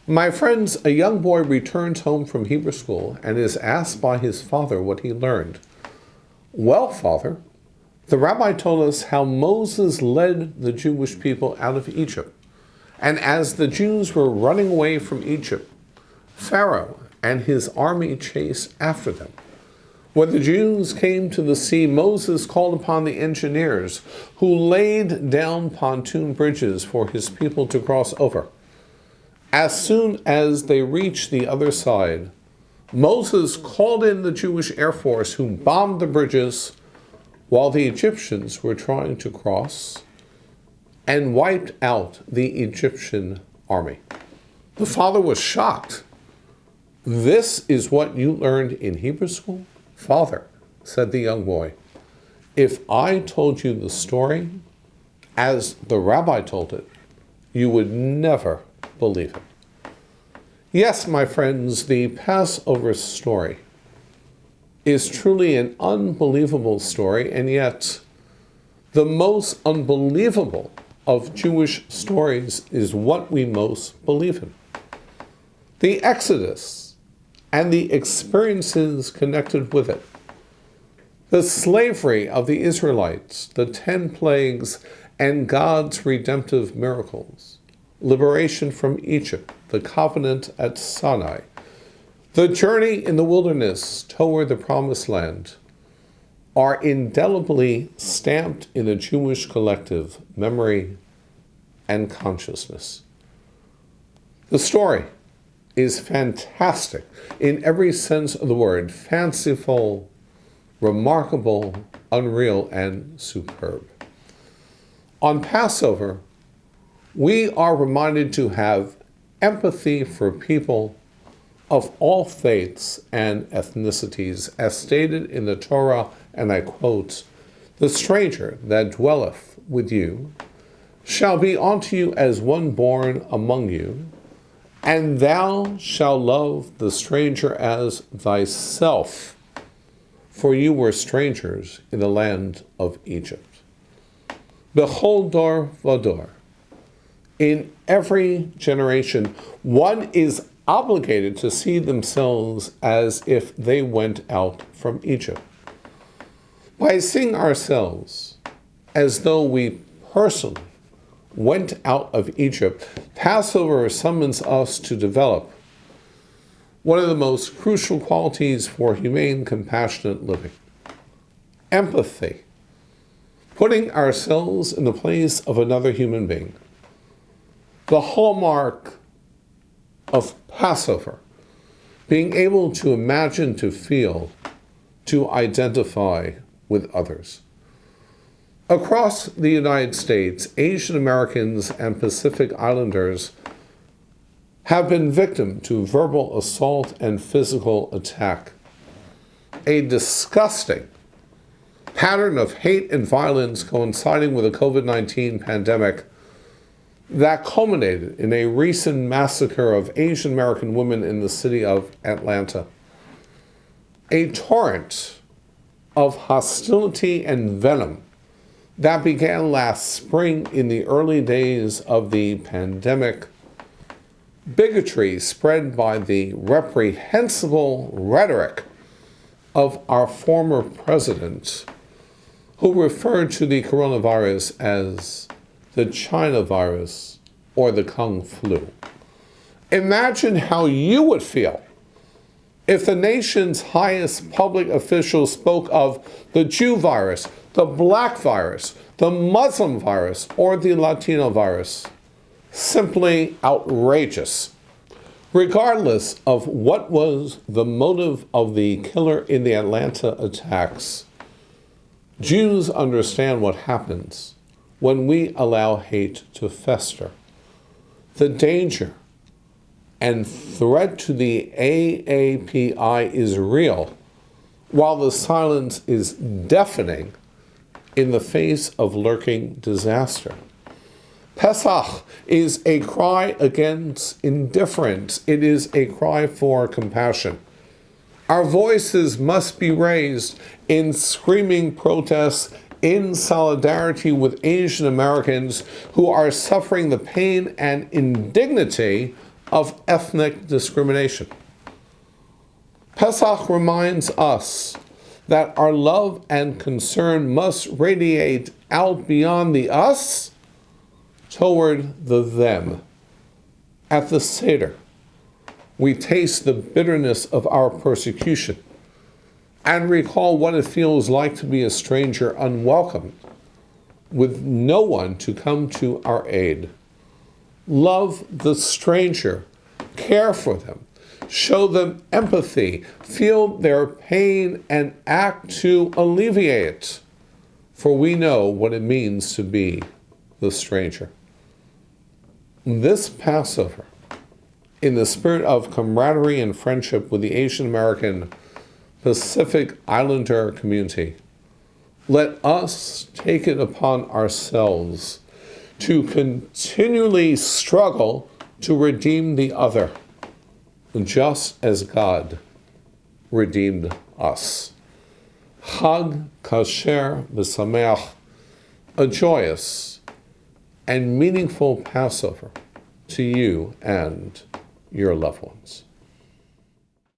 My friends, a young boy returns home from Hebrew school and is asked by his father what he learned. Well, father, the rabbi told us how Moses led the Jewish people out of Egypt. And as the Jews were running away from Egypt, Pharaoh and his army chased after them. When the Jews came to the sea, Moses called upon the engineers who laid down pontoon bridges for his people to cross over. As soon as they reached the other side, Moses called in the Jewish Air Force who bombed the bridges while the Egyptians were trying to cross and wiped out the Egyptian army. The father was shocked. This is what you learned in Hebrew school? Father, said the young boy, if I told you the story as the rabbi told it, you would never believe it. Yes, my friends, the Passover story is truly an unbelievable story, and yet the most unbelievable of Jewish stories is what we most believe in. The Exodus and the experiences connected with it. The slavery of the Israelites, the 10 plagues, and God's redemptive miracles. Liberation from Egypt, the covenant at Sinai. The journey in the wilderness toward the promised land are indelibly stamped in the Jewish collective memory and consciousness. The story is fantastic in every sense of the word, fanciful, remarkable, unreal, and superb. On Passover, we are reminded to have empathy for people of all faiths and ethnicities, as stated in the Torah, and I quote, "The stranger that dwelleth with you shall be unto you as one born among you, and thou shalt love the stranger as thyself, for you were strangers in the land of Egypt." Bechol dor v'dor. In every generation, one is obligated to see themselves as if they went out from Egypt. By seeing ourselves as though we personally went out of Egypt, Passover summons us to develop one of the most crucial qualities for humane, compassionate living: empathy, putting ourselves in the place of another human being. The hallmark of Passover, being able to imagine, to feel, to identify with others. Across the United States, Asian Americans and Pacific Islanders have been victim to verbal assault and physical attack. A disgusting pattern of hate and violence coinciding with the COVID-19 pandemic that culminated in a recent massacre of Asian American women in the city of Atlanta. A torrent of hostility and venom that began last spring in the early days of the pandemic. Bigotry spread by the reprehensible rhetoric of our former president, who referred to the coronavirus as the China virus or the Kung flu. Imagine how you would feel if the nation's highest public officials spoke of the Jew virus, the black virus, the Muslim virus, or the Latino virus. Simply outrageous. Regardless of what was the motive of the killer in the Atlanta attacks, Jews understand what happens when we allow hate to fester. The danger and threat to the AAPI is real, while the silence is deafening in the face of lurking disaster. Pesach is a cry against indifference. It is a cry for compassion. Our voices must be raised in screaming protests in solidarity with Asian Americans who are suffering the pain and indignity of ethnic discrimination. Pesach reminds us that our love and concern must radiate out beyond the us toward the them. At the Seder, we taste the bitterness of our persecution and recall what it feels like to be a stranger unwelcomed, with no one to come to our aid. Love the stranger, care for them, show them empathy, feel their pain, and act to alleviate it, for we know what it means to be the stranger. This Passover, in the spirit of camaraderie and friendship with the Asian American Pacific Islander community, let us take it upon ourselves to continually struggle to redeem the other, just as God redeemed us. Chag Kasher B'Sameach, a joyous and meaningful Passover to you and your loved ones.